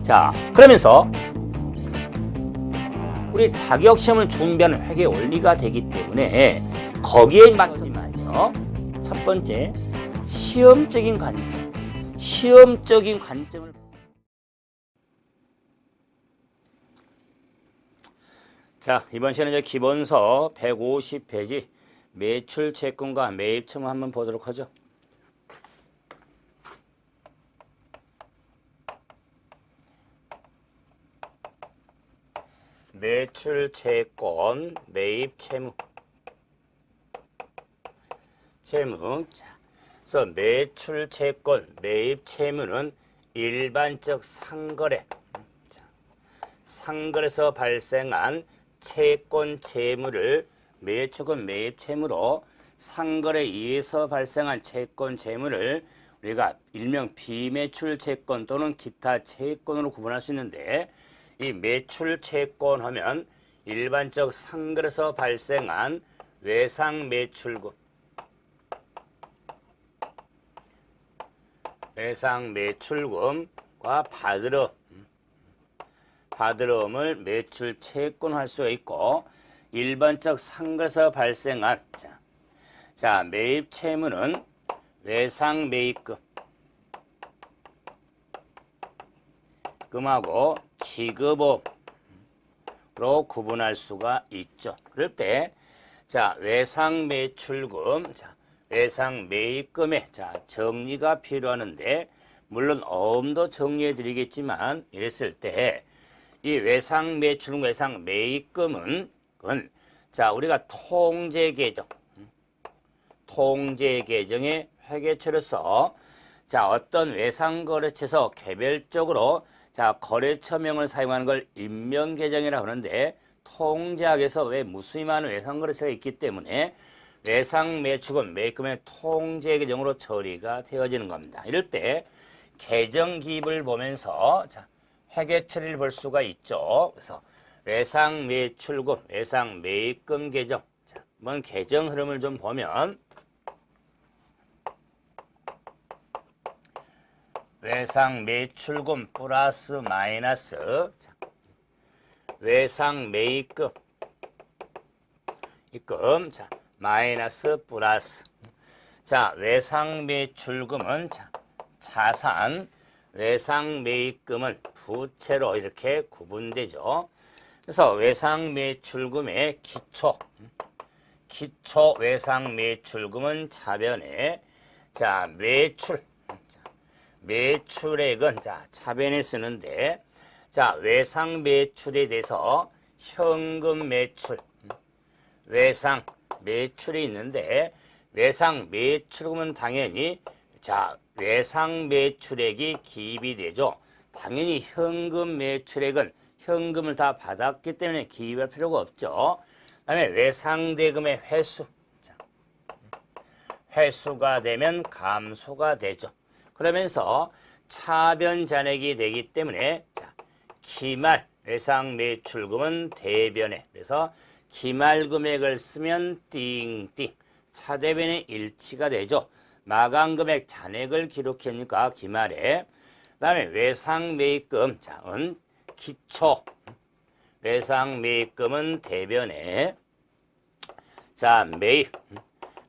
자, 그러면서 우리 자격시험을 준비하는 회계 원리가 되기 때문에 거기에 맞춰지만요. 첫 번째, 시험적인 관점을 자, 이번 시간에 이제 기본서 150페이지 매출 채권과 매입 채무 한번 보도록 하죠. 매출 채권, 매입 채무. 자, 그래서 매출 채권, 매입 채무는 일반적 상거래. 자, 상거래에서 발생한 채권 채무를 매출권 매입 채무로 상거래에 의해서 발생한 채권 채무를 우리가 일명 비매출 채권 또는 기타 채권으로 구분할 수 있는데, 이 매출 채권 하면 일반적 상거래에서 발생한 외상 매출금, 외상 매출금과 받으름을 매출 채권할 수가 있고, 일반적 상거래에서 발생한 자 매입 채무는 외상 매입금하고 지급업으로 구분할 수가 있죠. 그럴 때 자 외상 매출금, 자 외상 매입금의 자 정리가 필요하는데, 물론 어음도 정리해 드리겠지만, 이랬을 때 이 외상 매출금, 외상 매입금은 자 우리가 통제 계정의 회계처로서 자 어떤 외상 거래처에서 개별적으로 자 거래처명을 사용하는 걸 임명 계정이라고 하는데, 통제학에서 왜 무수히 많은 외상 거래처가 있기 때문에 외상 매출금, 매입금의 통제 계정으로 처리가 되어지는 겁니다. 이럴 때 계정 기입을 보면서 자 회계 처리를 볼 수가 있죠. 그래서 외상 매출금, 외상 매입금 계정. 자, 한번 계정 흐름을 좀 보면, 외상 매출금 플러스 마이너스, 자, 외상 매입금, 자, 마이너스 플러스. 자, 외상 매출금은 자, 자산, 외상 매입금은 부채로 이렇게 구분되죠. 그래서 외상 매출금의 기초 외상 매출금은 차변에 자 매출액은 자 차변에 쓰는데, 자 외상 매출에 대해서 현금 매출, 외상 매출이 있는데, 외상 매출금은 당연히 자 외상 매출액이 기입이 되죠. 당연히 현금 매출액은 현금을 다 받았기 때문에 기입할 필요가 없죠. 그다음에 외상대금의 회수가 되면 감소가 되죠. 그러면서 차변 잔액이 되기 때문에 자 기말 외상 매출금은 대변에, 그래서 기말 금액을 쓰면 띵띵 차대변의 일치가 되죠. 마감 금액 잔액을 기록하니까 기말에. 그다음에 외상 매입금 자은 기초 외상 매입금은 대변에, 자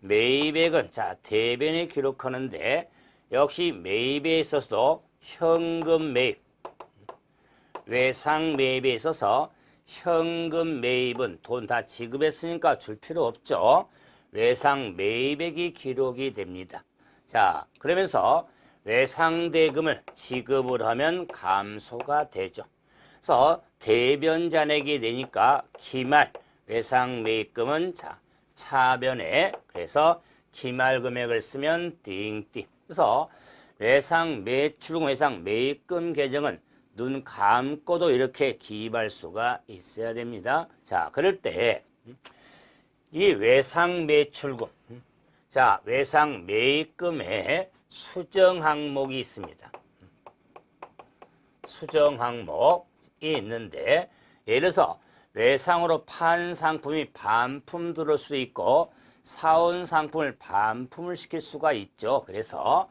매입액은 자 대변에 기록하는데, 역시 매입에 있어서도 현금 매입, 외상 매입에 있어서 현금 매입은 돈 다 지급했으니까 줄 필요 없죠. 외상 매입액이 기록이 됩니다. 자 그러면서 외상대금을 지급을 하면 감소가 되죠. 그래서 대변 잔액이 되니까 기말 외상 매입금은 자 차변에, 그래서 기말 금액을 쓰면 띵띵. 그래서 외상 매출금, 외상 매입금 계정은 눈 감고도 이렇게 기입할 수가 있어야 됩니다. 자 그럴 때 이 외상 매출금, 자 외상 매입금에 수정 항목이 있습니다. 수정 항목이 있는데, 예를 들어서 외상으로 판 상품이 반품 들을 수 있고 사온 상품을 반품을 시킬 수가 있죠. 그래서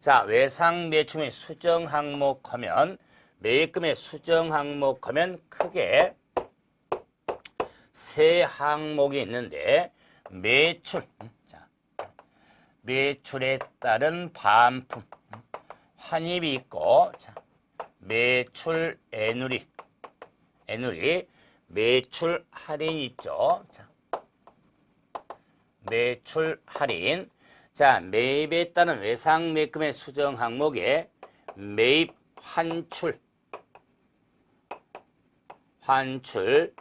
자 외상 매출의 수정 항목 하면 매입금의 수정 항목 하면 크게 세 항목이 있는데 매출, 자, 매출에 따른 반품, 환입이 있고, 자, 매출 애누리, 매출 할인이 있죠. 자, 매출 할인. 자, 매입에 따른 외상 매입금의 수정 항목에 매입 환출,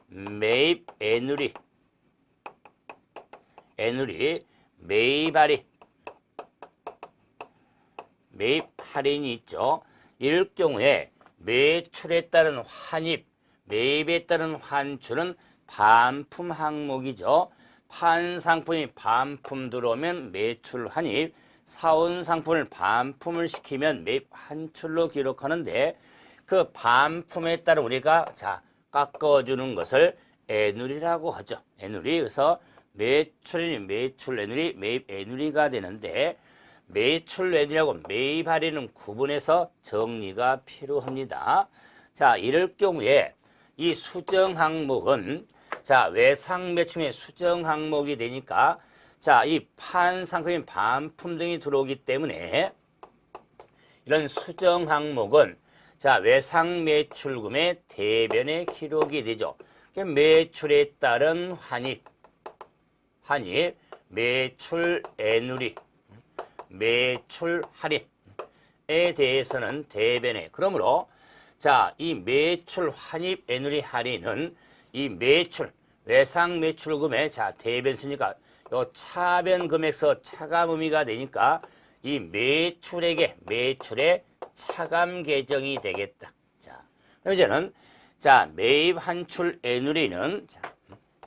매입 애누리, 매입 할인, 매입 할인이 있죠. 이럴 경우에 매출에 따른 환입, 매입에 따른 환출은 반품 항목이죠. 판 상품이 반품 들어오면 매출 환입, 사온 상품을 반품을 시키면 매입 환출로 기록하는데 그 반품에 따라 우리가 자 깎아주는 것을 애누리라고 하죠. 애누리. 그래서 매출이 매출 애누리, 매입 애누리가 되는데 매출 애누리하고 매입 할인은 구분해서 정리가 필요합니다. 자, 이럴 경우에 이 수정 항목은 자, 외상 매출의 수정 항목이 되니까 자, 이 판 상품인 반품 등이 들어오기 때문에 이런 수정 항목은 자, 외상 매출금의 대변에 기록이 되죠. 매출에 따른 환입, 매출 애누리, 매출 할인에 대해서는 대변에. 그러므로 자, 이 매출 환입 애누리 할인은 이 매출 외상 매출금의 자 대변 쓰니까 요 차변 금액서 차감 의미가 되니까 이 매출의 차감 계정이 되겠다. 자, 그럼 이제는 자 매입 환출 애누리는 자,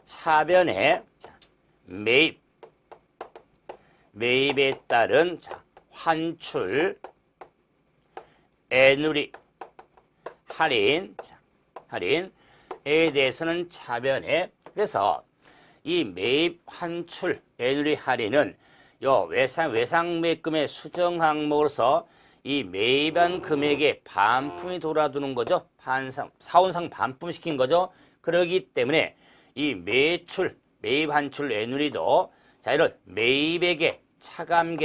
차변에 자, 매입에 따른 자 환출 애누리 할인, 자, 할인에 대해서는 차변에. 그래서 이 매입 환출 애누리 할인은 요 외상 매입금의 수정 항목으로서 이 매입한 금액의 반품이 돌아두는 거죠. 사원상 반품시킨 거죠. 그러기 때문에 이 매입 환출 애누리도 자 이런 매입액의 차감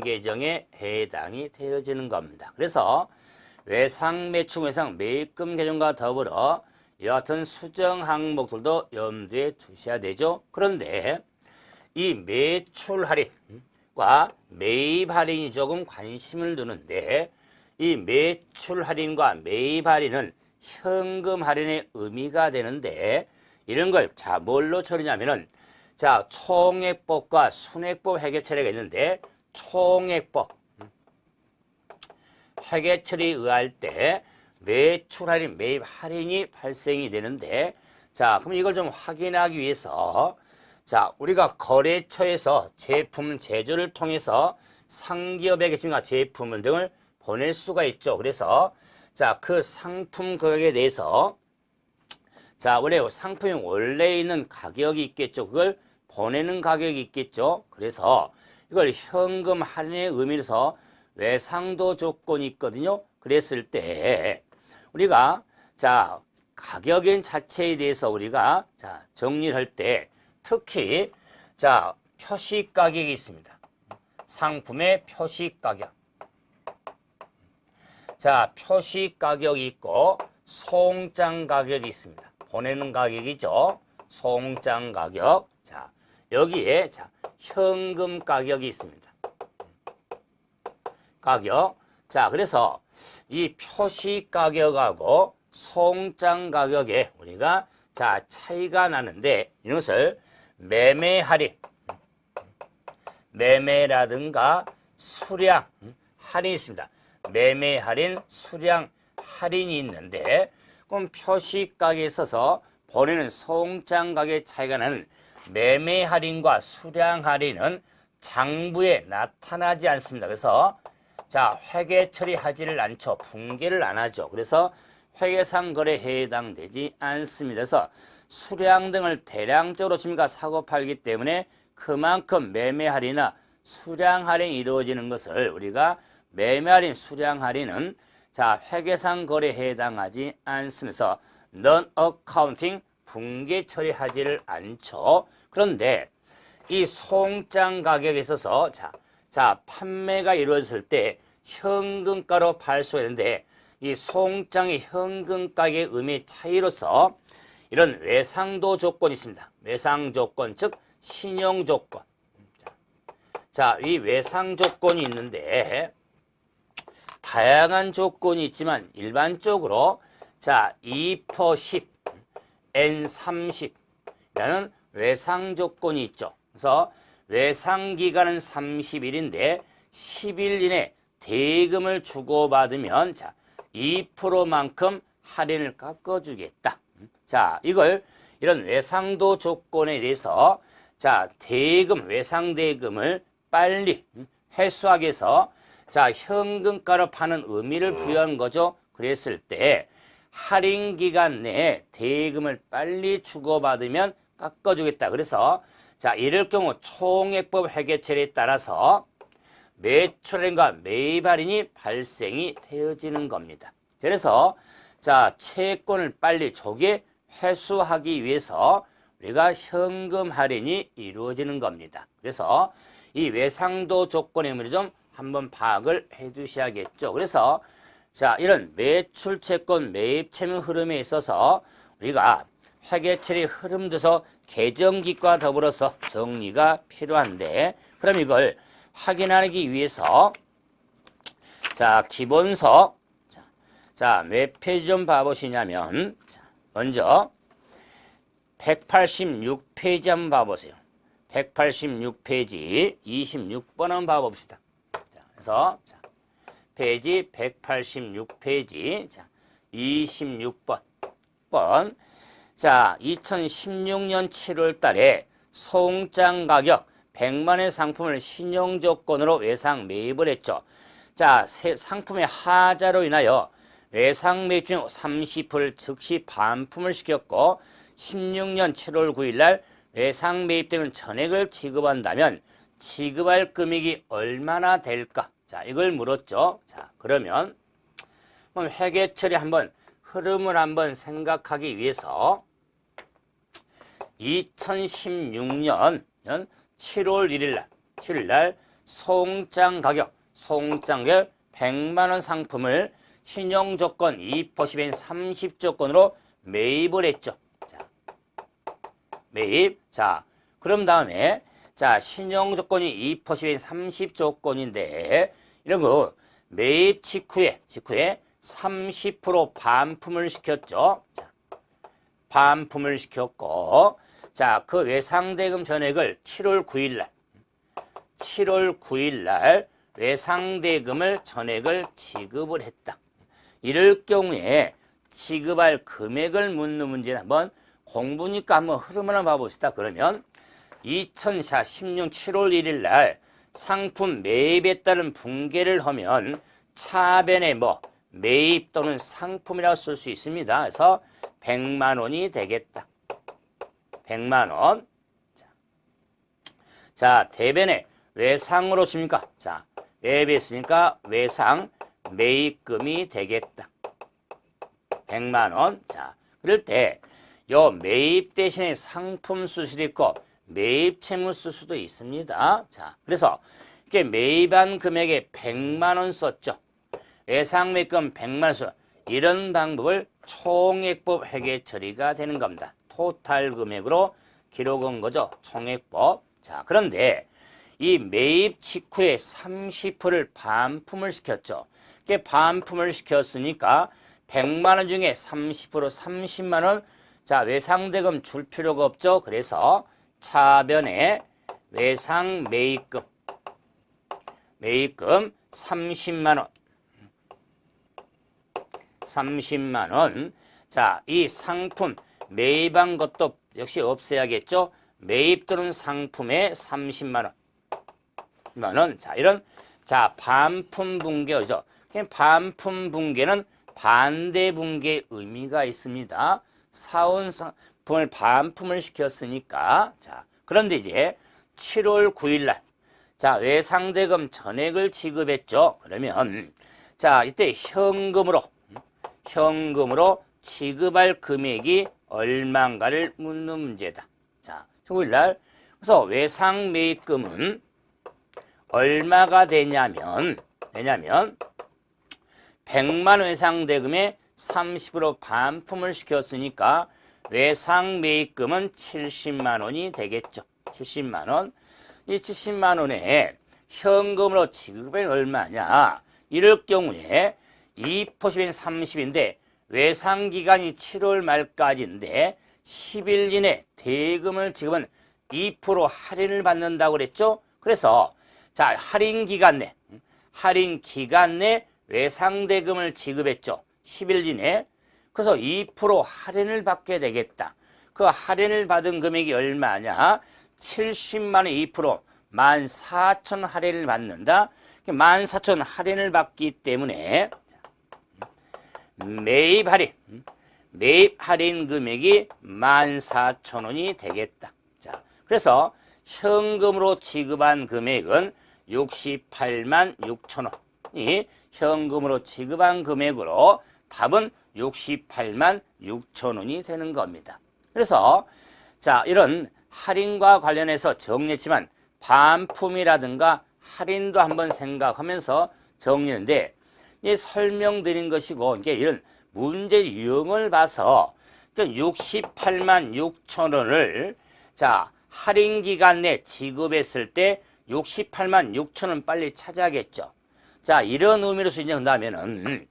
계정에 해당이 되어지는 겁니다. 그래서 외상 매출 외상 매입금 계정과 더불어 여하튼 수정 항목들도 염두에 두셔야 되죠. 그런데 이 매출 할인과 매입 할인이 조금 관심을 두는데 이 매출 할인과 매입 할인은 현금 할인의 의미가 되는데 이런 걸 자 뭘로 처리냐면은 자 총액법과 순액법 회계 처리가 있는데 총액법 회계 처리에 의할 때 매출 할인, 매입 할인이 발생이 되는데 자 그럼 이걸 좀 확인하기 위해서 자 우리가 거래처에서 제품 제조를 통해서 상기업에게 제품 등을 보낼 수가 있죠. 그래서 자 그 상품 가격에 대해서 자 원래 상품이 원래 있는 가격이 있겠죠. 그걸 보내는 가격이 있겠죠. 그래서 이걸 현금 할인의 의미에서 외상도 조건이 있거든요. 그랬을 때 우리가 자 가격인 자체에 대해서 우리가 자 정리를 할 때 특히 자 표시 가격이 있습니다. 상품의 표시 가격. 자 표시 가격이 있고 송장 가격이 있습니다. 보내는 가격이죠. 송장 가격. 자 여기에 자 현금 가격이 있습니다. 가격. 자 그래서 이 표시 가격하고 송장 가격에 우리가 자 차이가 나는데 이것을 매매 할인, 매매라든가 수량 할인이 있습니다. 매매 할인, 수량 할인이 있는데 그럼 표시 가격에 있어서 보내는 송장 가격의 차이가 나는 매매 할인과 수량 할인은 장부에 나타나지 않습니다. 그래서 자 회계 처리하지를 않죠. 분개를 안 하죠. 그래서 회계상 거래에 해당되지 않습니다. 그래서 수량 등을 대량적으로 사고 팔기 때문에 그만큼 매매 할인이나 수량 할인이 이루어지는 것을 우리가 매매 할인, 수량 할인은 자, 회계상 거래에 해당하지 않으면서 non accounting 분계 처리하지를 않죠. 그런데 이 송장 가격에 있어서 자, 판매가 이루어졌을 때 현금가로 발송했는데 이 송장의 현금가격의 의미 차이로서 이런 외상도 조건이 있습니다. 외상 조건, 즉 신용 조건. 자, 이 외상 조건이 있는데 다양한 조건이 있지만 일반적으로 자, 2% 10, N 30이라는 외상 조건이 있죠. 그래서 외상 기간은 30일인데 10일 이내 대금을 주고받으면 자, 2%만큼 할인을 깎아주겠다. 자, 이런 외상도 조건에 대해서 자, 외상 대금을 빨리 회수하기 위해서 자, 현금가로 파는 의미를 부여한 거죠. 그랬을 때 할인 기간 내에 대금을 빨리 주고받으면 깎아주겠다. 그래서 자, 이럴 경우 총액법 회계처리에 따라서 매출할인과 매입 할인이 발생이 되어지는 겁니다. 그래서 자, 채권을 빨리 조기에 회수하기 위해서 우리가 현금 할인이 이루어지는 겁니다. 그래서 이 외상도 조건의 의미를 좀 한번 파악을 해 두셔야겠죠. 그래서 자, 이런 매출 채권 매입 채무 흐름에 있어서 우리가 회계처리 흐름 줘서 계정기과 더불어서 정리가 필요한데, 그럼 이걸 확인하기 위해서 자, 기본서 자, 몇 페이지 좀 봐보시냐면 자, 먼저 186페이지 한번 봐보세요. 186페이지 26번 한번 봐봅시다. 자, 그래서 자, 페이지 186페이지 자, 26번 자, 2016년 7월 달에 송장 가격 100만원의 상품을 신용조건으로 외상 매입을 했죠. 자, 상품의 하자로 인하여 외상 매입 중 30%를 즉시 반품을 시켰고 16년 7월 9일 날 외상 매입되는 전액을 지급한다면 지급할 금액이 얼마나 될까? 자, 이걸 물었죠. 자, 그러면 회계처리 한번 흐름을 한번 생각하기 위해서 2016년 7월 1일 날 송장 가격 100만원 상품을 신용조건 2% 10엔 30조건으로 매입을 했죠. 자, 매입. 자, 그럼 다음에 자, 신용조건이 2% 10엔 30조건인데 이런 거 매입 직후에 30% 반품을 시켰죠. 자, 반품을 시켰고 자, 그 외상대금 전액을 7월 9일 날 외상대금을 전액을 지급을 했다. 이럴 경우에 지급할 금액을 묻는 문제는 한번 공부니까 한번 흐름을 한번 봐봅시다. 그러면 2016년 7월 1일 날 상품 매입에 따른 분계를 하면 차변에 매입 또는 상품이라고 쓸 수 있습니다. 그래서 100만 원이 되겠다. 100만 원. 자, 대변에 외상으로 줍니까? 자, 매입했으니까 외상 매입금이 되겠다. 100만 원. 자, 그럴 때 요 매입 대신에 상품 쓸 수도 있고 매입 채무 쓸 수도 있습니다. 자, 그래서 이렇게 매입한 금액에 100만 원 썼죠. 외상 매입금 100만 원 써. 이런 방법을 총액법 회계 처리가 되는 겁니다. 토탈 금액으로 기록한 거죠. 총액법. 자, 그런데 이 매입 직후에 30%를 반품을 시켰죠. 이게 반품을 시켰으니까 100만 원 중에 30% 30만 원 자, 외상대금 줄 필요가 없죠. 그래서 차변에 외상 매입금 30만 원. 30만 원. 자, 이 상품 매입한 것도 역시 없애야겠죠. 매입 또는 상품에 30만 원. 자, 이런 자, 반품 분계죠. 반품 분계는 반대 분계 의미가 있습니다. 사온 상품을 반품을 시켰으니까. 자, 그런데 이제 7월 9일 날 자, 외상대금 전액을 지급했죠. 그러면 자, 이때 현금으로 지급할 금액이 얼마인가를 묻는 문제다. 자, 토요일날. 그래서 외상매입금은 얼마가 되냐면 100만 외상대금에 30% 반품을 시켰으니까 외상매입금은 70만 원이 되겠죠. 70만 원. 이 70만 원에 현금으로 지급은 얼마냐? 이럴 경우에 2%인 30인데 외상기간이 7월 말까지인데 10일 이내 대금을 지급은 2% 할인을 받는다고 그랬죠? 그래서 자, 할인 기간 내 외상대금을 지급했죠. 10일 이내. 그래서 2% 할인을 받게 되겠다. 그 할인을 받은 금액이 얼마냐? 70만 원 2% 14,000 할인을 받는다. 14,000 할인을 받기 때문에 매입 할인 금액이 14,000원이 되겠다. 자, 그래서 현금으로 지급한 금액은 68만 6천원이 현금으로 지급한 금액으로 답은 68만 6천원이 되는 겁니다. 그래서 자, 이런 할인과 관련해서 정리했지만 반품이라든가 할인도 한번 생각하면서 정리했는데 이 설명드린 것이고 이게 이런 문제 유형을 봐서 68만 6천원을 자, 할인 기간 내 지급했을 때 68만 6천원 빨리 찾아야겠죠. 자, 이런 의미로서 이제 한다면은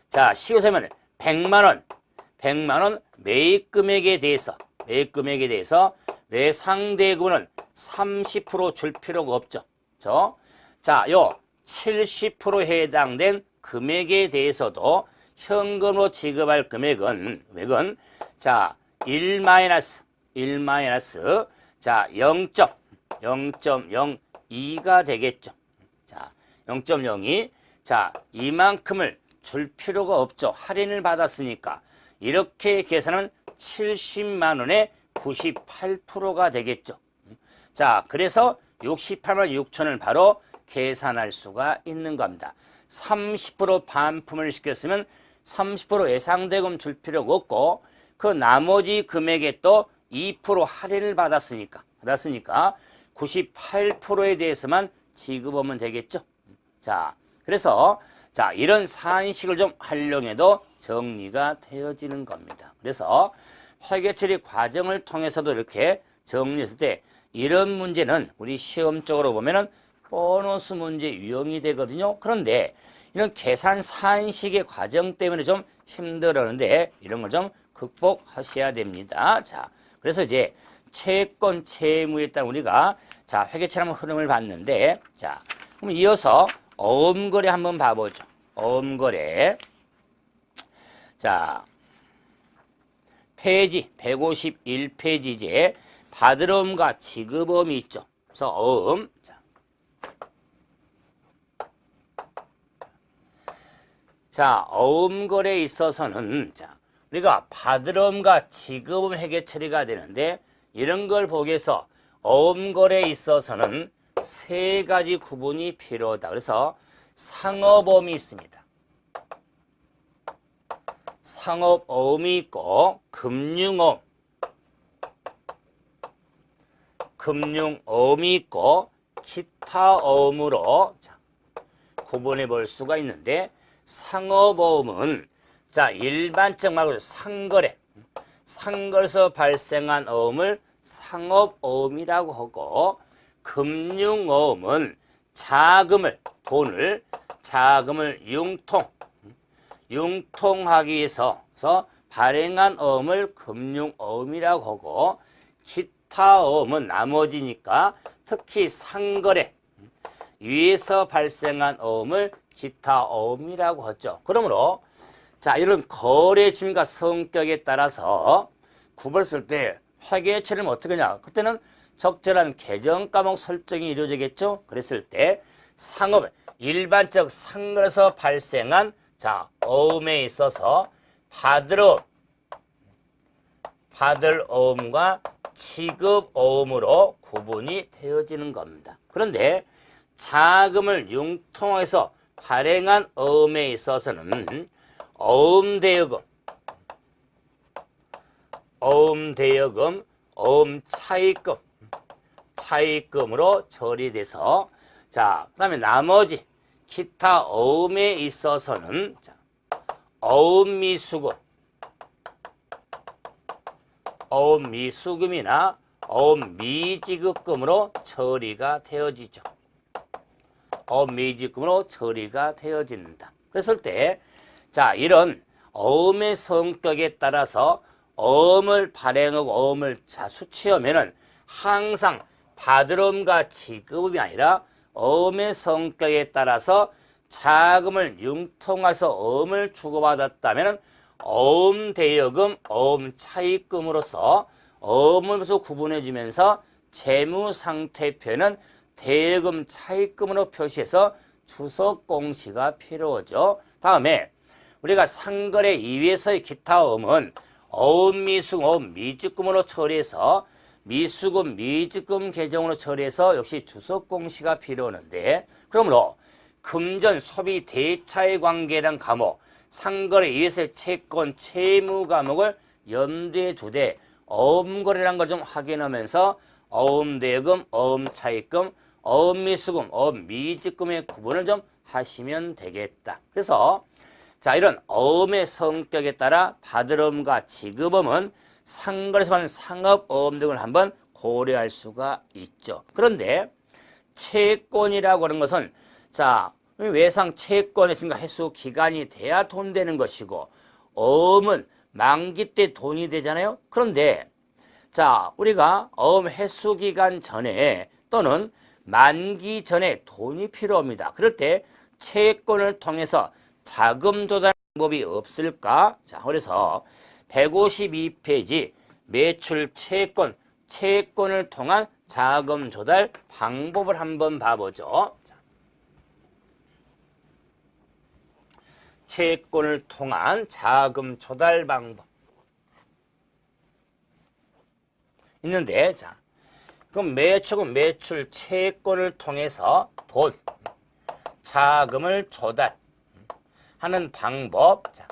자, 시효세면 100만 원 매입 금액에 대해서 외상대금은 30% 줄 필요가 없죠. 자, 요 70% 해당된 금액에 대해서도 현금으로 지급할 금액은 자, 1 자, 0.02가 되겠죠. 자, 0.02. 자, 이만큼을 줄 필요가 없죠. 할인을 받았으니까. 이렇게 계산하면 70만 원에 98%가 되겠죠. 자, 그래서 68만 6천을 바로 계산할 수가 있는 겁니다. 30% 반품을 시켰으면 30% 예상대금 줄 필요가 없고 그 나머지 금액에 또 2% 할인을 받았으니까 98%에 대해서만 지급하면 되겠죠. 자, 그래서 자, 이런 산식을 좀 활용해도 정리가 되어지는 겁니다. 그래서 회계처리 과정을 통해서도 이렇게 정리했을 때 이런 문제는 우리 시험적으로 보면은 보너스 문제 유형이 되거든요. 그런데 이런 계산 산식의 과정 때문에 좀 힘들었는데 이런 걸 좀 극복하셔야 됩니다. 자, 그래서 이제 채권 채무에 따라 우리가 자, 회계처리 흐름을 봤는데 자, 그럼 이어서 어음거래 한번 봐보죠. 어음거래. 자, 페이지 151페이지에 받을어음과 지급어음이 있죠. 그래서 어음. 자, 어음거래에 있어서는 자, 우리가 받을어음과 지급어음 회계 처리가 되는데 이런 걸 보기 위해서 어음거래에 있어서는 세 가지 구분이 필요하다. 그래서 상업어음이 있습니다. 상업어음이 있고 금융어음이 있고 기타 어음으로 자, 구분해 볼 수가 있는데 상업어음은 자, 일반적 말로 상거래에서 발생한 어음을 상업어음이라고 하고 금융어음은 자금을 융통하기 위해서 발행한 어음을 금융어음이라고 하고 기타 어음은 나머지니까 특히 상거래 위에서 발생한 어음을 기타 어음이라고 하죠. 그러므로 자, 이런 거래 짐과 성격에 따라서 구분을 쓸 때 회계 처리는 어떻게 하냐? 그때는 적절한 계정 과목 설정이 이루어지겠죠. 그랬을 때 상업 일반적 상거래에서 발생한 자, 어음에 있어서 받을 어음과 지급 어음으로 구분이 되어지는 겁니다. 그런데 자금을 융통해서 발행한 어음에 있어서는 어음대여금, 어음 차입금으로 처리돼서 자, 그다음에 나머지 기타 어음에 있어서는 자, 어음미수금이나 어음미지급금으로 처리가 되어지죠. 어음미지급금으로 처리가 되어진다. 그랬을 때, 자, 이런 어음의 성격에 따라서 어음을 발행하고 어음을 수취하면은 항상 받으름과 지급음이 아니라 어음의 성격에 따라서 자금을 융통해서 어음을 주고받았다면 어음대여금, 어음차입금으로서 어음으로서 구분해주면서 재무상태표는 대여금, 차입금으로 표시해서 주석공시가 필요하죠. 다음에 우리가 상거래 2위에서의 기타 어음은 어음미수금, 어음미지금으로 처리해서 미수금, 미지금 계정으로 처리해서 역시 주석공시가 필요하는데 그러므로 금전, 소비, 대차의 관계란 과목, 상거래 2에서의 채권, 채무 과목을 염두에 두되 어음거래란 걸 좀 확인하면서 어음대여금, 어음차입금, 어음미수금, 어음미지금의 구분을 좀 하시면 되겠다. 그래서 자, 이런 어음의 성격에 따라 받으름과 지급음은 상거래에서 받는 상업어음 등을 한번 고려할 수가 있죠. 그런데 채권이라고 하는 것은 자, 외상 채권의 증가 해수 기간이 돼야 돈 되는 것이고 어음은 만기 때 돈이 되잖아요. 그런데 자, 우리가 어음 해수 기간 전에 또는 만기 전에 돈이 필요합니다. 그럴 때 채권을 통해서 자금 조달 방법이 없을까? 자, 그래서 152페이지 매출 채권을 통한 자금 조달 방법을 한번 봐보죠. 자, 채권을 통한 자금 조달 방법 있는데 자, 그럼 매출 채권을 통해서 돈, 자금을 조달하는 방법. 자,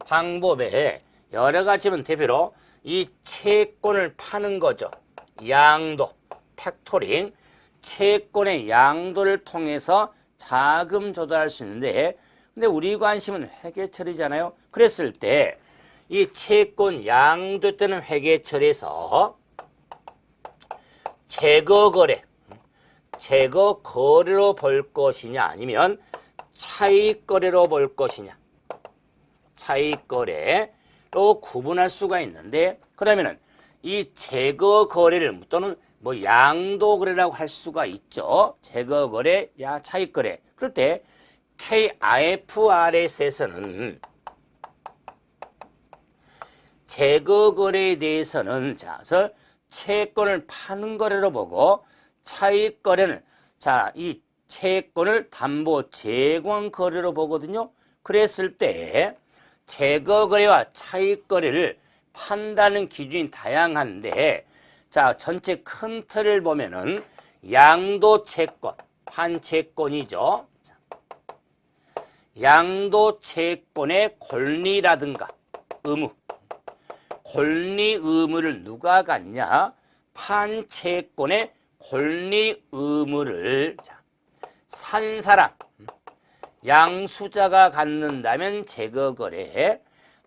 방법에 여러 가지면 대표로 이 채권을 파는 거죠. 양도, 팩토링, 채권의 양도를 통해서 자금 조달할 수 있는데 근데 우리 관심은 회계처리잖아요. 그랬을 때 이 채권 양도 때는 회계처리에서 재거 거래로 볼 것이냐 아니면 차익 거래로 볼 것이냐. 차익 거래로 구분할 수가 있는데 그러면은 이 재거 거래를 또는 뭐 양도 거래라고 할 수가 있죠. 재거 거래, 차익 거래. 그럴 때 KIFRS에서는 재거 거래에 대해서는 자, 그래서 채권을 파는 거래로 보고 차익 거래는 자, 이 채권을 담보 제공 거래로 보거든요. 그랬을 때 재거 거래와 차익 거래를 판단하는 기준이 다양한데 자, 전체 큰 틀을 보면은 양도 채권, 판채권이죠. 자, 양도 채권의 권리라든가 의무, 권리 의무를 누가 갖냐? 판채권의 권리 의무를 자, 산 사람, 양수자가 갖는다면 재거거래,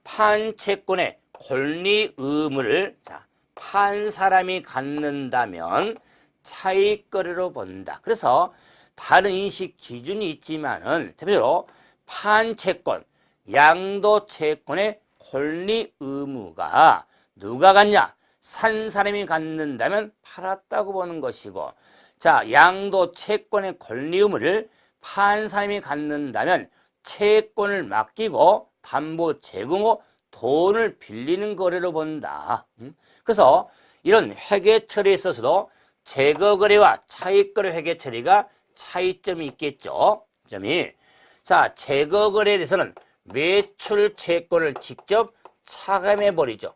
판채권의 권리 의무를 자, 판 사람이 갖는다면 차익거래로 본다. 그래서 다른 인식 기준이 있지만은 대표적으로 판채권, 양도채권의 권리 의무가 누가 갖냐? 산 사람이 갖는다면 팔았다고 보는 것이고 자, 양도 채권의 권리 의무를 판 사람이 갖는다면 채권을 맡기고 담보 제공후 돈을 빌리는 거래로 본다. 그래서 이런 회계 처리에 있어서도 재거 거래와 차익 거래 회계 처리가 차이점이 있겠죠. 점이 자, 재거 거래에 대해서는 매출 채권을 직접 차감해 버리죠.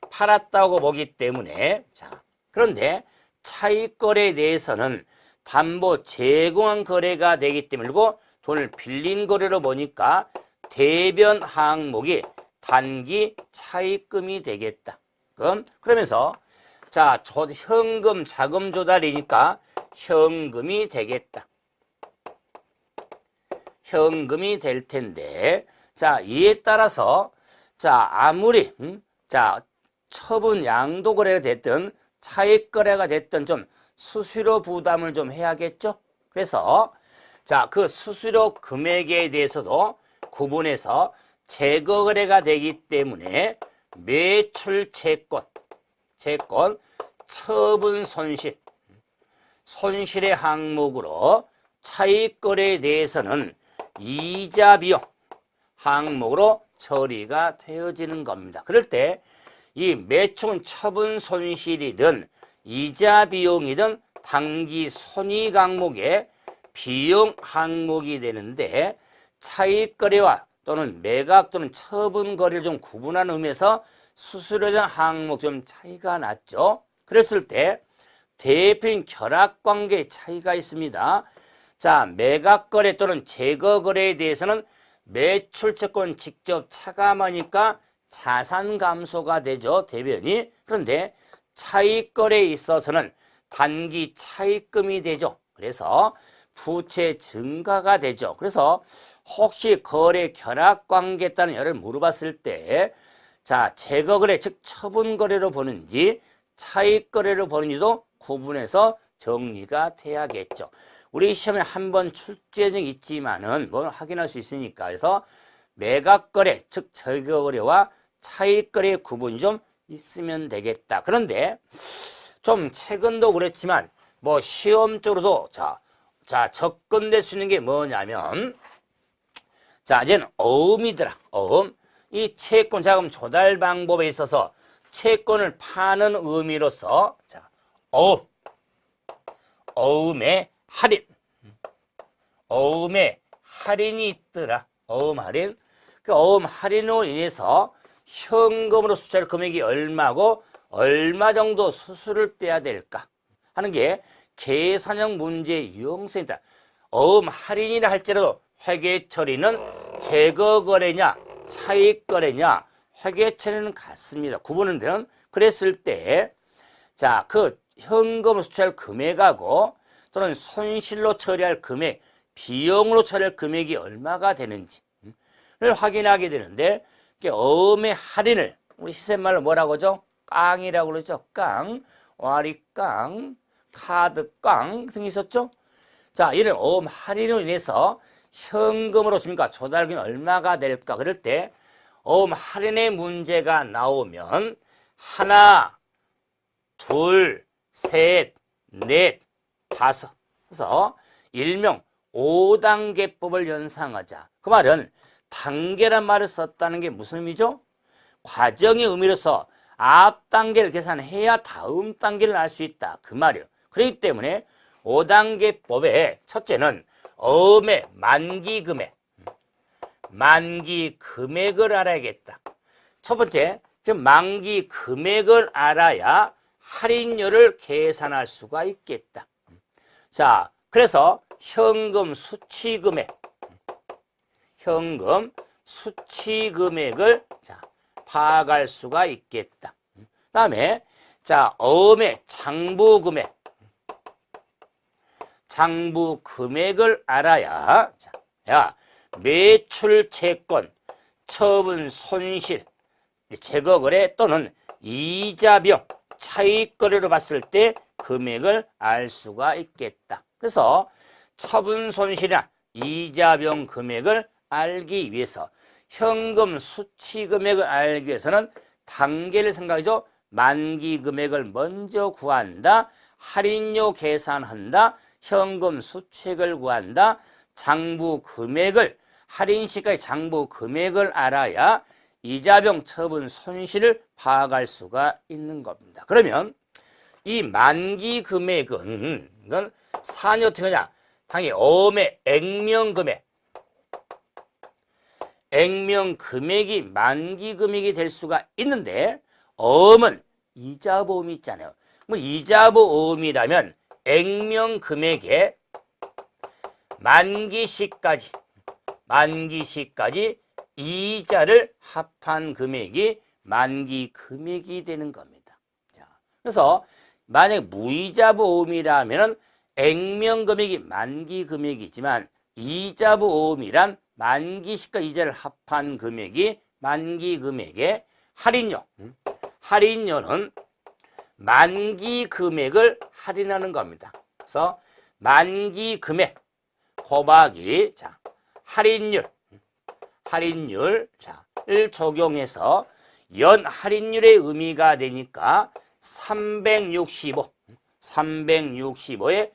팔았다고 보기 때문에 자, 그런데 차익 거래에 대해서는 담보 제공한 거래가 되기 때문에 그리고 돈을 빌린 거래로 보니까 대변 항목이 단기 차입금이 되겠다. 그러면서 자, 현금 자금 조달이니까 현금이 되겠다. 현금이 될 텐데, 자, 이에 따라서 자, 아무리 자, 처분 양도 거래가 됐든 차익 거래가 됐든 좀 수수료 부담을 좀 해야겠죠. 그래서 자, 그 수수료 금액에 대해서도 구분해서 제거 거래가 되기 때문에 매출 채권 처분 손실의 항목으로 차익 거래에 대해서는 이자 비용 항목으로 처리가 되어지는 겁니다. 그럴 때 이 매출은 처분 손실이든 이자 비용이든 단기 손익 항목의 비용 항목이 되는데 차익 거래와 또는 매각 또는 처분 거래를 좀 구분하는 의미에서 수수료에 대한 항목 좀 차이가 났죠. 그랬을 때 대표인 결합관계의 차이가 있습니다. 자, 매각 거래 또는 제거 거래에 대해서는 매출 채권 직접 차감하니까 자산 감소가 되죠, 대변이. 그런데 차익 거래에 있어서는 단기 차입금이 되죠. 그래서 부채 증가가 되죠. 그래서 혹시 거래 결합 관계에 따른 여를 물어봤을 때 자, 제거 거래 즉 처분 거래로 보는지 차익 거래로 보는지도 구분해서 정리가 돼야겠죠. 우리 시험에 한번 출제된 적이 있지만은 뭘 확인할 수 있으니까. 그래서 매각 거래 즉 제거 거래와 차익 거래의 구분이 좀 있으면 되겠다. 그런데 좀 최근도 그랬지만 뭐 시험적으로도 자 접근될 수 있는 게 뭐냐면 자, 이제는 어음이더라. 어음. 이 채권 자금 조달 방법에 있어서 채권을 파는 의미로서 자, 어음. 어음의 할인. 어음의 할인이 있더라. 어음 할인. 그 어음 할인으로 인해서 현금으로 수취할 금액이 얼마고 얼마 정도 수수료를 떼야 될까 하는 게 계산형 문제의 유형성이다. 어음 할인이라 할지라도 회계 처리는 제거 거래냐 차익 거래냐 회계 처리는 같습니다. 구분은 되는 그랬을 때 자, 그 현금으로 수취할 금액하고 또는 손실로 처리할 금액, 비용으로 처리할 금액이 얼마가 되는지를 확인하게 되는데 어음의 할인을 우리 시세말로 뭐라고 하죠? 깡이라고 그러죠. 깡, 와리깡, 카드깡 등이 있었죠. 자, 이런 어음 할인으로 인해서 현금으로 줍니까? 조달금이 얼마가 될까? 그럴 때 어음 할인의 문제가 나오면 하나, 둘, 셋, 넷, 다섯. 그래서 일명 5단계법을 연상하자. 그 말은 단계란 말을 썼다는 게 무슨 의미죠? 과정의 의미로서 앞 단계를 계산해야 다음 단계를 알 수 있다. 그 말이에요. 그렇기 때문에 5단계법의 첫째는 어음의 만기 금액을 알아야겠다. 첫 번째, 그 만기 금액을 알아야 할인율을 계산할 수가 있겠다. 자, 그래서 현금 수취 금액을 자, 파악할 수가 있겠다. 다음에 자, 어음의 장부 금액을 알아야 자, 야, 매출 채권, 처분 손실, 제거 거래 또는 이자 비용, 차익 거래로 봤을 때 금액을 알 수가 있겠다. 그래서 처분 손실이나 이자 비용 금액을 알기 위해서 현금 수취 금액을 알기 위해서는 단계를 생각하죠. 만기 금액을 먼저 구한다. 할인료 계산한다. 현금 수취액을 구한다. 장부 금액을 할인 시까지 장부 금액을 알아야 이자 비용 처분 손실을 파악할 수가 있는 겁니다. 그러면 이 만기 금액은 이건 사안이 어떻게 하냐? 당연히 어음의 액면 금액이 만기 금액이 될 수가 있는데 어음은 이자 보험이 있잖아요. 뭐 이자 보험이라면 액면 금액에 만기시까지 이자를 합한 금액이 만기 금액이 되는 겁니다. 자, 그래서 만약 무이자 보험이라면은 액면 금액이 만기 금액이지만 이자 보험이란 만기시가 이자를 합한 금액이 만기 금액의 할인료는 만기 금액을 할인하는 겁니다. 그래서 만기 금액 곱하기 할인율 을 적용해서 연 할인율의 의미가 되니까 365의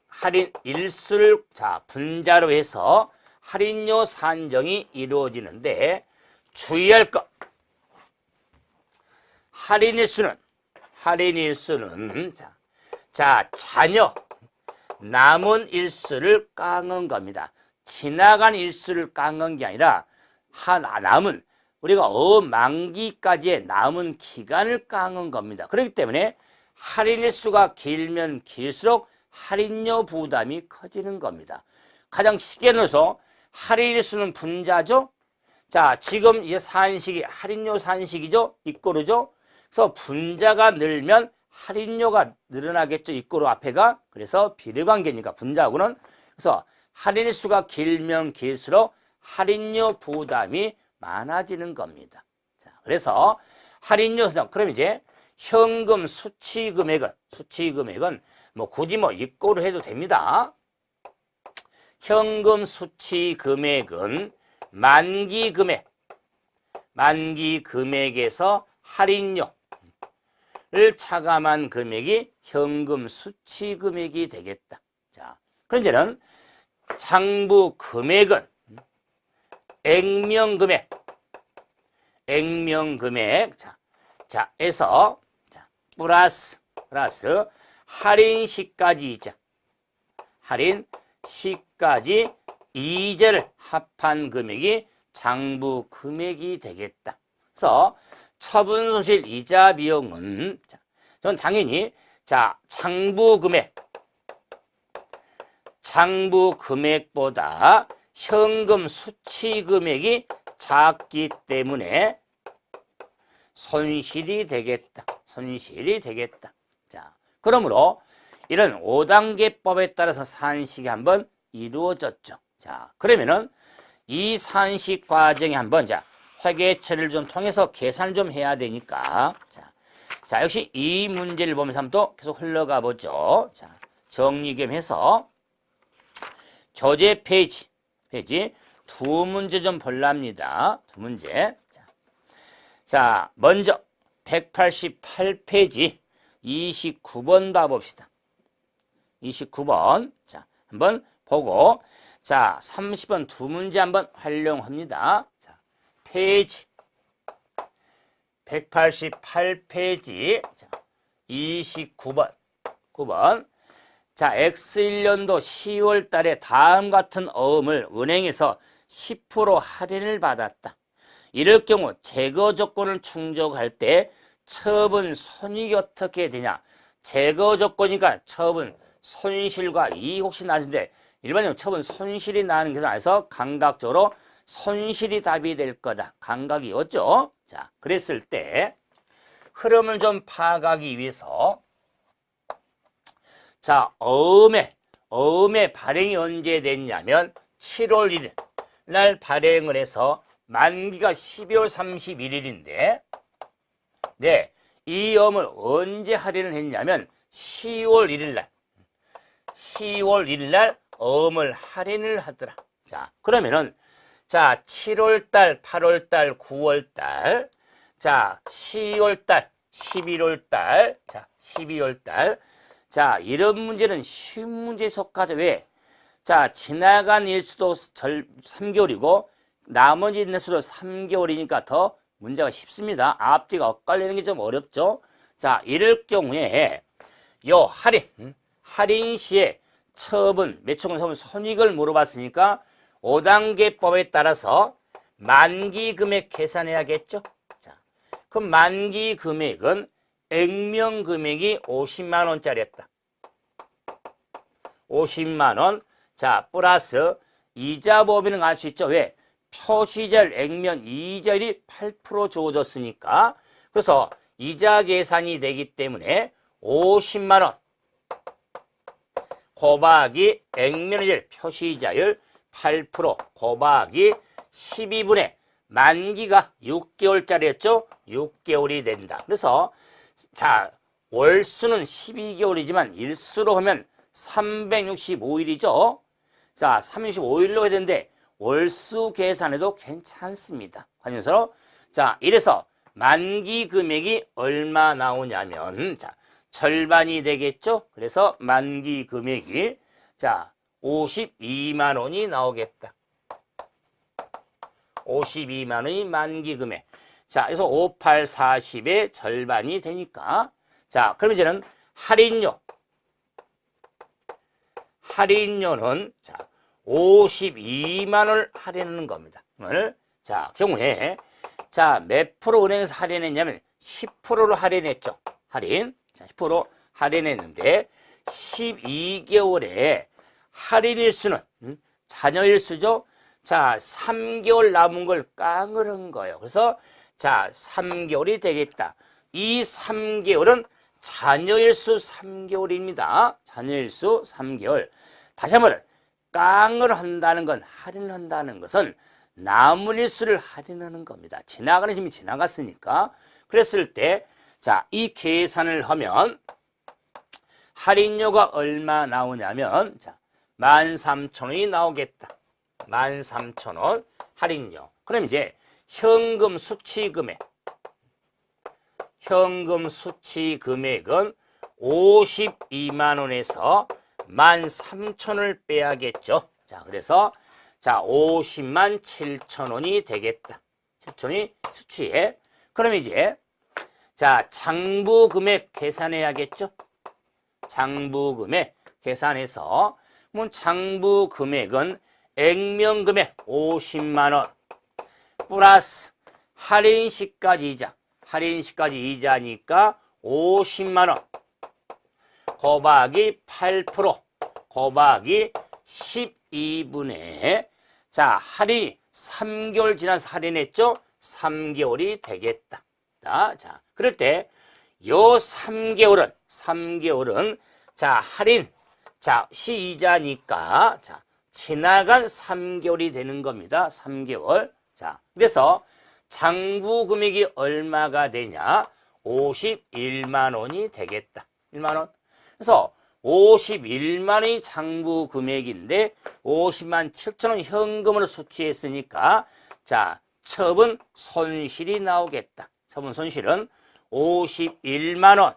할인일수를 분자로 해서 할인료 산정이 이루어지는데 주의할 것, 할인일수는 잔여 남은 일수를 깎은 겁니다. 지나간 일수를 깎은 게 아니라 남은 우리가 만기까지의 남은 기간을 깎은 겁니다. 그렇기 때문에 할인일수가 길면 길수록 할인료 부담이 커지는 겁니다. 가장 쉽게 넣어서 할인일수는 분자죠. 자, 지금 이 산식이 할인료 산식이죠. 이꼬르죠. 그래서 분자가 늘면 할인료가 늘어나겠죠. 이꼬르 앞에가. 그래서 비례관계니까 분자하고는. 그래서 할인일수가 길면 길수록 할인료 부담이 많아지는 겁니다. 자, 그래서 할인료 그럼 이제 현금 수취 금액은 뭐 굳이 이꼬르 해도 됩니다. 현금 수취 금액은 만기 금액에서 할인료를 차감한 금액이 현금 수취 금액이 되겠다. 자, 그럼 이제는 장부 금액은 액면 금액 에서 플러스 할인시까지 이자를 합한 금액이 장부 금액이 되겠다. 그래서 처분 손실 이자 비용은 전 당연히 장부 금액보다 현금 수취 금액이 작기 때문에 손실이 되겠다. 자, 그러므로 이런 5단계법에 따라서 산식이 한번 이루어졌죠. 자, 그러면은 이 산식 과정에 한번 회계처리를 좀 통해서 계산을 좀 해야 되니까 자, 역시 이 문제를 보면서 한번 또 계속 흘러가 보죠. 자, 정리 겸 해서 교재 페이지 두 문제 좀 볼랍니다. 두 문제. 자, 먼저 188페이지 29번 봐봅시다. 29번. 자, 한번 보고 30번 두 문제 한번 활용합니다. 자, 페이지 188페이지 29번. 자, X1년도 10월 달에 다음 같은 어음을 은행에서 10% 할인을 받았다. 이럴 경우 제거 조건을 충족할 때 처분 손익이 어떻게 되냐? 제거 조건이니까 처분 손실과 이익 혹시 나는데 일반적으로 처분 손실이 나는 것은 아니서 감각적으로 손실이 답이 될 거다. 감각이었죠. 자, 그랬을 때 흐름을 좀 파악하기 위해서 어음의 발행이 언제 됐냐면 7월 1일 날 발행을 해서 만기가 12월 31일인데 이 어음을 언제 할인을 했냐면 10월 1일 날 어음을 할인을 하더라. 자, 그러면은 7월 달, 8월 달, 9월 달, 10월 달, 11월 달, 12월 달. 이런 문제는 쉬운 문제에 속하죠. 왜? 지나간 일수도 3개월이고 나머지 있는 수도 3개월이니까 더 문제가 쉽습니다. 앞뒤가 엇갈리는 게 좀 어렵죠. 이럴 경우에 요 할인 시에 처분, 매초금 처분 손익을 물어봤으니까 5단계법에 따라서 만기 금액 계산해야겠죠. 그럼 만기 금액은 액면 금액이 50만 원짜리였다. 50만 원. 자, 플러스 이자 범위는 알 수 있죠. 왜? 표시자율 액면 이자율이 8% 주어졌으니까. 그래서 이자 계산이 되기 때문에 50만 원 곱하기 액면이자율 표시자율 8% 곱하기 12분의 만기가 6개월짜리였죠. 6개월이 된다. 그래서 자, 월수는 12개월이지만 일수로 하면 365일이죠. 자, 35일로 해야 되는데 월수 계산해도 괜찮습니다. 관련해서 자, 이래서 만기 금액이 얼마 나오냐면 자, 절반이 되겠죠. 그래서 만기 금액이 자, 52만 원이 나오겠다. 52만 원이 만기 금액. 자, 그래서 58, 40의 절반이 되니까 자, 그럼 이제는 할인료는 자, 52만 원을 할인하는 겁니다. 자, 경우에 자, 몇 프로 은행에서 할인했냐면 10%로 할인했죠. 할인. 자, 10% 할인했는데 12개월에 할인일수는 잔여일수죠. 자, 3개월 남은 걸 깡을 한 거예요. 그래서 자, 3개월이 되겠다. 이 3개월은 잔여일수 3개월입니다. 잔여일수 3개월. 다시 한번 깡을 한다는 건 할인을 한다는 것은 남은 일수를 할인하는 겁니다. 지나가는 힘이 지나갔으니까. 그랬을 때 자, 이 계산을 하면 할인료가 얼마 나오냐면 자, 13,000원이 나오겠다. 13,000원 할인료. 그럼 이제 현금 수취 금액은 52만 원에서 13,000원을 빼야겠죠. 자, 그래서 자, 50만 7천 원이 되겠다. 7천원이 수취해. 그럼 이제 자, 장부 금액 계산해야겠죠. 장부 금액 계산해서 장부 금액은 액면 금액 50만 원 플러스 할인시까지 이자니까 50만 원 곱하기 8% 곱하기 12분의 자, 할인이 3개월 지나서 할인했죠. 3개월이 되겠다. 자, 그럴 때 요 3개월은 자, 할인 자, 시이자니까 자, 지나간 3개월이 되는 겁니다. 3개월. 자, 그래서 장부 금액이 얼마가 되냐? 51만 원이 되겠다. 1만 원. 그래서 51만 원이 장부 금액인데 50만 7천 원 현금으로 수취했으니까 자, 처분 손실이 나오겠다. 처분 손실은 51만 원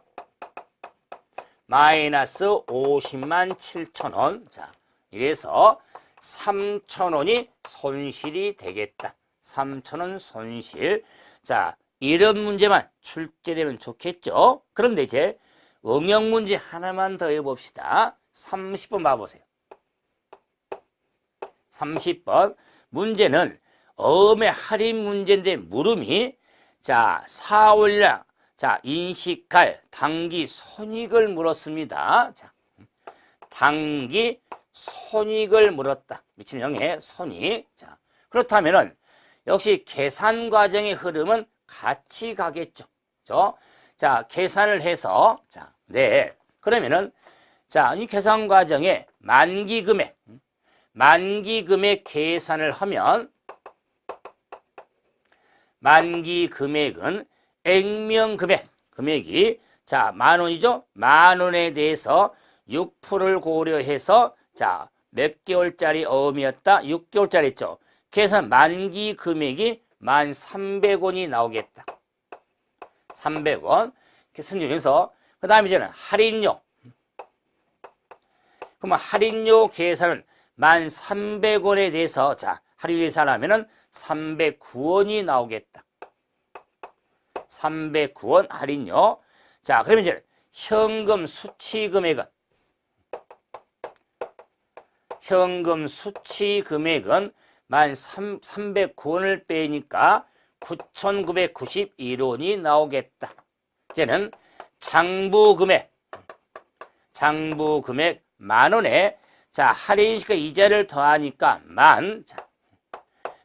마이너스 50만 7천 원. 자, 이래서 3천 원이 손실이 되겠다. 3천 원 손실. 자, 이런 문제만 출제되면 좋겠죠. 그런데 이제 응용 문제 하나만 더 해봅시다. 30번 봐보세요. 30번 문제는 어음의 할인 문제인데 물음이 자, 4월량 자, 인식할 당기 손익을 물었습니다. 자, 당기 손익을 물었다. 미치는 영의 손익. 자, 그렇다면은 역시 계산 과정의 흐름은 같이 가겠죠. 그죠? 자, 계산을 해서 자, 네. 그러면은 자, 이 계산 과정에 만기 금액 계산을 하면 만기 금액은 액면 금액이 자, 만 원이죠? 만 원에 대해서 6%를 고려해서 자, 몇 개월짜리 어음이었다? 6개월짜리 있죠? 그래서 만기 금액이 1,300원이 나오겠다. 300원. 선정해서 그 다음에 이제는 할인료. 그러면 할인료 계산은 1,300원에 대해서 자, 할인 계산하면은 309원이 나오겠다. 309원 할인료. 자, 그러면 이제 현금 수취 금액은 1,309원을 빼니까 9,991원이 나오겠다. 이제는 장부 금액 만 원에 자, 할인시가 이자를 더하니까 자,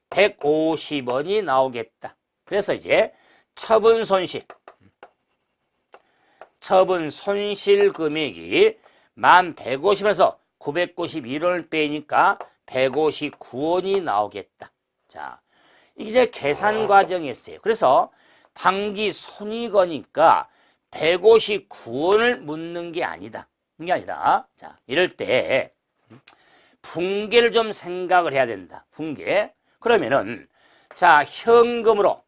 150원이 나오겠다. 그래서 이제 처분 손실 금액이 1150원에서 991원을 빼니까 159원이 나오겠다. 자, 이게 계산 과정이었어요. 그래서 당기 손익이니까 159원을 묻는 게 아니다. 이게 아니라, 자, 이럴 때 분계를 좀 생각을 해야 된다. 분계. 그러면은, 자, 현금으로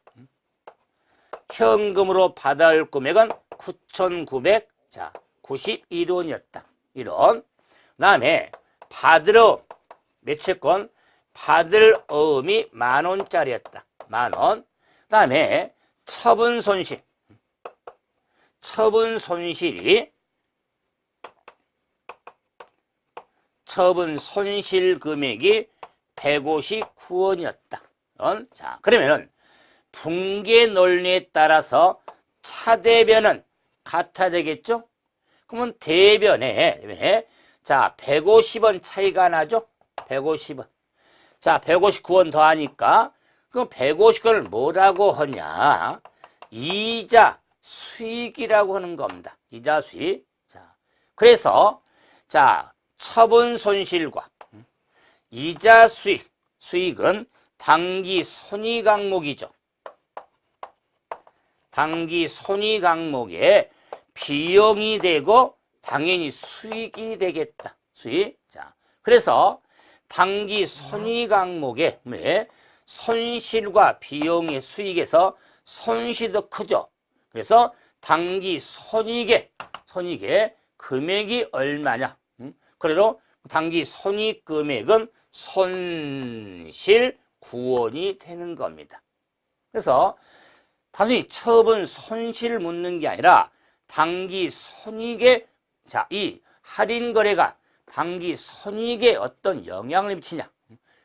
받아야 할 금액은 9,991원이었다. 이런. 그 다음에 받으러 매채권 받을 어음이 10,000원짜리였다. 10,000원. 그 다음에 처분 손실 금액이 159원이었다. 자, 그러면은 분계 논리에 따라서 차대변은 같아야 되겠죠? 그러면 대변에 자, 150원 차이가 나죠? 150원. 자, 159원 더하니까 그럼 150원을 뭐라고 하냐? 이자 수익이라고 하는 겁니다. 이자 수익. 자, 그래서 자, 처분 손실과 이자 수익은 당기 손익 항목이죠. 당기 손익 항목에 비용이 되고 당연히 수익이 되겠다. 수익. 자, 그래서 당기 손익 항목에 손실과 비용의 수익에서 손실이 더 크죠. 그래서 당기 손익의 금액이 얼마냐? 그래도 당기 손익 금액은 손실 9원이 되는 겁니다. 그래서 단순히 처분 손실을 묻는 게 아니라 당기 손익에 자, 이 할인 거래가 당기 손익에 어떤 영향을 미치냐?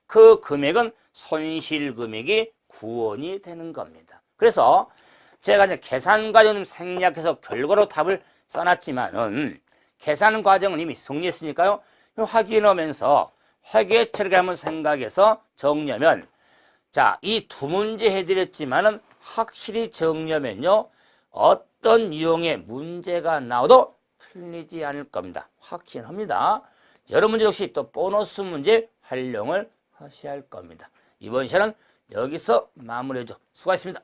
그 금액은 손실 금액이 9원이 되는 겁니다. 그래서 제가 이제 계산 과정을 생략해서 결과로 답을 써놨지만은 계산 과정은 이미 정리했으니까요. 확인하면서 회계처리를 한번 생각해서 정리하면 자, 이 두 문제 해드렸지만은 확실히 정리하면요. 어떤 유형의 문제가 나와도 틀리지 않을 겁니다. 확신합니다. 여러 문제 역시 또 보너스 문제 활용을 하셔야 할 겁니다. 이번 시간은 여기서 마무리하죠. 수고하셨습니다.